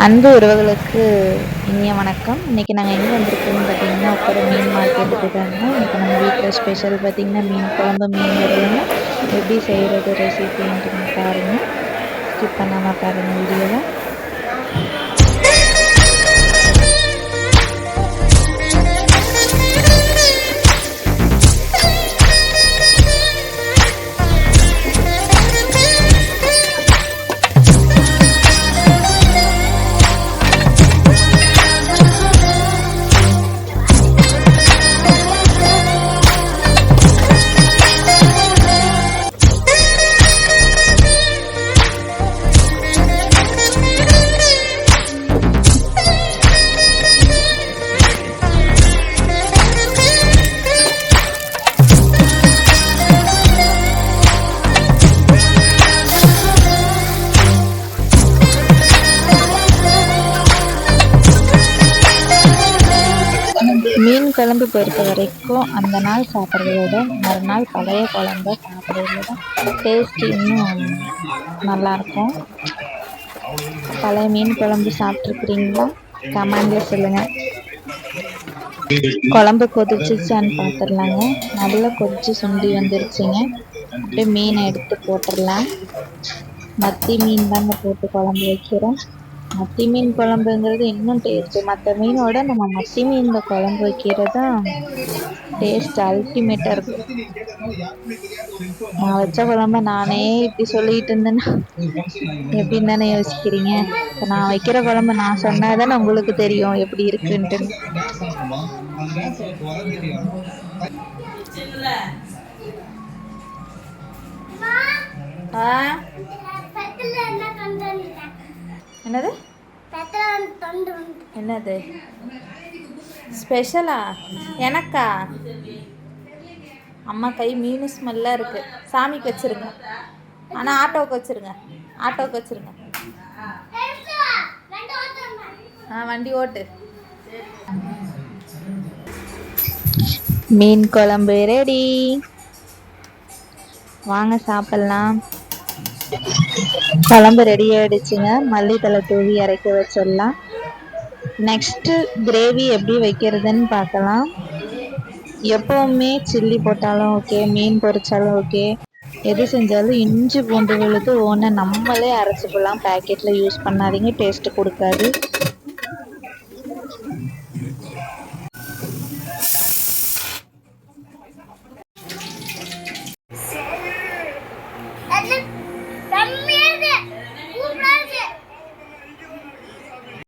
அன்பு உறவுகளுக்கு இனிய வணக்கம். இன்றைக்கி நாங்கள் எங்கே வந்திருக்கோம்னு பார்த்தீங்கன்னா, ஒரு மீன் மார்க்கெட்டுக்கு தாங்க. இன்றைக்கி நம்ம வீட்டில் ஸ்பெஷல் பார்த்திங்கன்னா மீன் குழம்பு, மீன் வறுவலுங்க. எப்படி செய்கிறது ரெசிபின்ட்டு பாருங்கள். ஸ்கிப் பண்ணாமல் பாருங்கள் வீடியோவை. மீன் குழம்பு பொறுத்த வரைக்கும் அந்த நாள் சாப்பிட்றத விட மறுநாள் பழைய குழம்ப சாப்பிட்றத விட டேஸ்ட் இன்னும் நல்லாயிருக்கும். பழைய மீன் குழம்பு சாப்பிட்ருக்குறீங்களா? கமெண்டில் சொல்லுங்கள். குழம்பு கொதிச்சிச்சான்னு பார்த்துடலாங்க. நல்லா கொதிச்சு சுண்டி வந்துருச்சுங்க. அப்படியே மீனை எடுத்து போட்டுடலாம். மத்தி மீன் தாங்க போட்டு குழம்பு வைக்கிறோம். மத்தி மீன் குழம்புங்கிறது இன்னும் டேஸ்ட்டு. மற்ற மீனோட நம்ம மத்தி மீனில் குழம்பு வைக்கிறது தான் டேஸ்ட் அல்டிமேட்டாக இருக்கும். நான் வச்ச குழம்ப நானே இப்படி சொல்லிட்டு இருந்தேன்னா எப்படின்னு தானே யோசிக்கிறீங்க. இப்போ நான் வைக்கிற குழம்பு நான் சொன்னால் தானே உங்களுக்கு தெரியும் எப்படி இருக்குன்ட்டு. என்னது என்னது ஸ்பெஷலா? எனக்கா? அம்மா கை மீன் ஸ்மெல்லாக இருக்கு. சாமிக்கு வச்சிருங்க. ஆனால் ஆட்டோவுக்கு வச்சிருங்க. ஆட்டோவுக்கு வச்சிருங்க. வண்டி ஓட்டு. மீன் குழம்பு ரெடி. வாங்க சாப்பிட்லாம். குழம்பு ரெடி ஆகிடுச்சுங்க. மல்லித்தலை தூவி இறக்கி வச்சிடலாம். நெக்ஸ்ட்டு கிரேவி எப்படி வைக்கிறதுன்னு பார்க்கலாம். எப்போவுமே சில்லி போட்டாலும் ஓகே, மீன் பொரிச்சாலும் ஓகே, எது செஞ்சாலும் இஞ்சி பூண்டு விழுது ஒன்று நம்மளே அரைச்சிக்கலாம். பேக்கெட்டில் யூஸ் பண்ணாதீங்க, டேஸ்ட்டு கொடுக்காது.